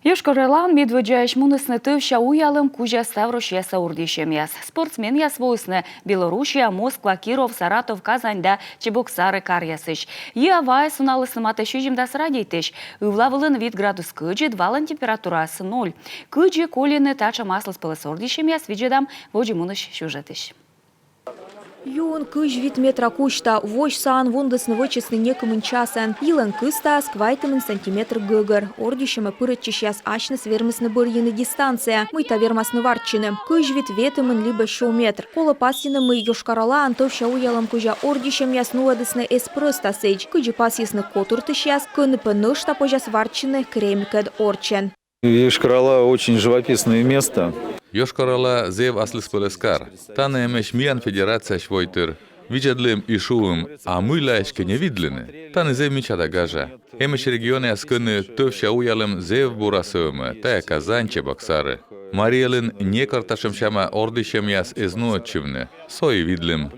Йошкар-Олан медведяш мунысны тывша уялым кужа Ставрошеса урдишемяс. Спортсмен ясвойсны Белоруссия, Москва, Киров, Саратов, Казань Чебоксары карьясыш. Явай суналысны матышыжим дасрадейтыш. Ывлавылын вид градус кыджи, двалын температурасы 0. Кыджи колины тача маслыс пылыс урдишемяс виджедам воджимуныш сюжетыш. Юн кыж вид метра кушта, вож сан вундысны вычесны некымын часан. Илын кыста сквайтымын сантиметр гыгыр. Ордишемы пырытчищас ачны свермысны бырьыны дистанция. Мыйта вермасны варчыны. Кыж вид ветымын либо шоу метр. Кола пасины мы Йошкар-Ола антовща уялым кужа ордишем яснуадысны эспроста сейдж. Кыжи пасисны котуртышяс, кынпы нышта пожас варчыны кремикэд орчен. Йошкар-Ола очень живописное место. Йошкар-Ола зев аслыспылыскар. Таны эмеш миян федерация швойтыр. Виджадлым и шуым, а мыйлаешке не видлены. Таны зев мечада гажа. Эмеш регионе аскыны төвща уялым зев бурасывымы, тая Казань, Чебоксары. Мариелын не карташым шама ордышем яс эзнуотчывны. Сои видлым.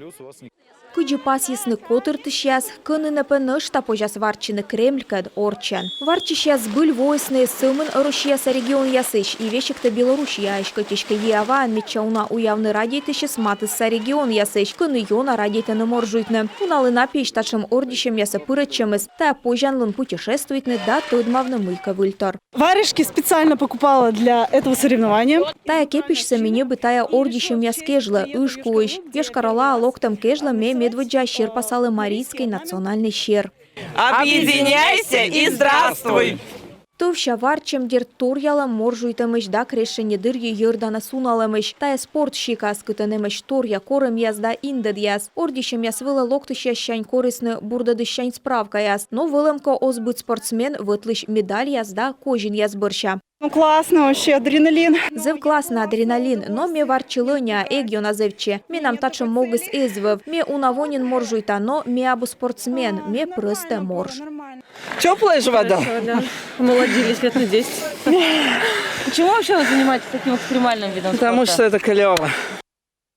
Кыджи пасисны котуртышяс, кынынапы нышта пожас варчыны кремлькэд орчен. Варчищас быль войсны сымын рушьяса регион ясыш, и вещик-то Белоруссия ишкотишка еава мечауна уявны радийтышес матысса регион ясыш, кыны йона радийтаны моржуйтны. Уналына пешташым ордишем яса пырычемыз, та пожанлын путешествуйтны да тыдмавны мылька выльтор. Варежки специально покупала для этого соревнования. Тая кепишса мне бы тая ордишем яс кежла, ышкуыш. Йошкар-Ола локтом кежла ме медведжа щер пасалы Марийский национальный щер. Объединяйся и здравствуй! Төвща варчем дер торьяла моржуйтымыш да крешене дырье йырдана суналымыш. Тая спорт щика аскытынымыш торья корым яз да индед яз. Ордишем яс вылы локтыща щань корысны бурдады щань справка яз. Но вылымко озбыт спортсмен вытлыш медаль яз да кожин яз бырща. Ну классно вообще, адреналин. Зев классно адреналин, но ме варчылыня эгьо назывче. Ме нам тачым могыс эзвев. Ме унавонин моржуйта, но ме абу спортсмен, ме просто морж. Теплая же вода? Да. Молодились лет на 10. Почему вообще вы занимаетесь таким экстремальным видом спорта? Потому что это клево.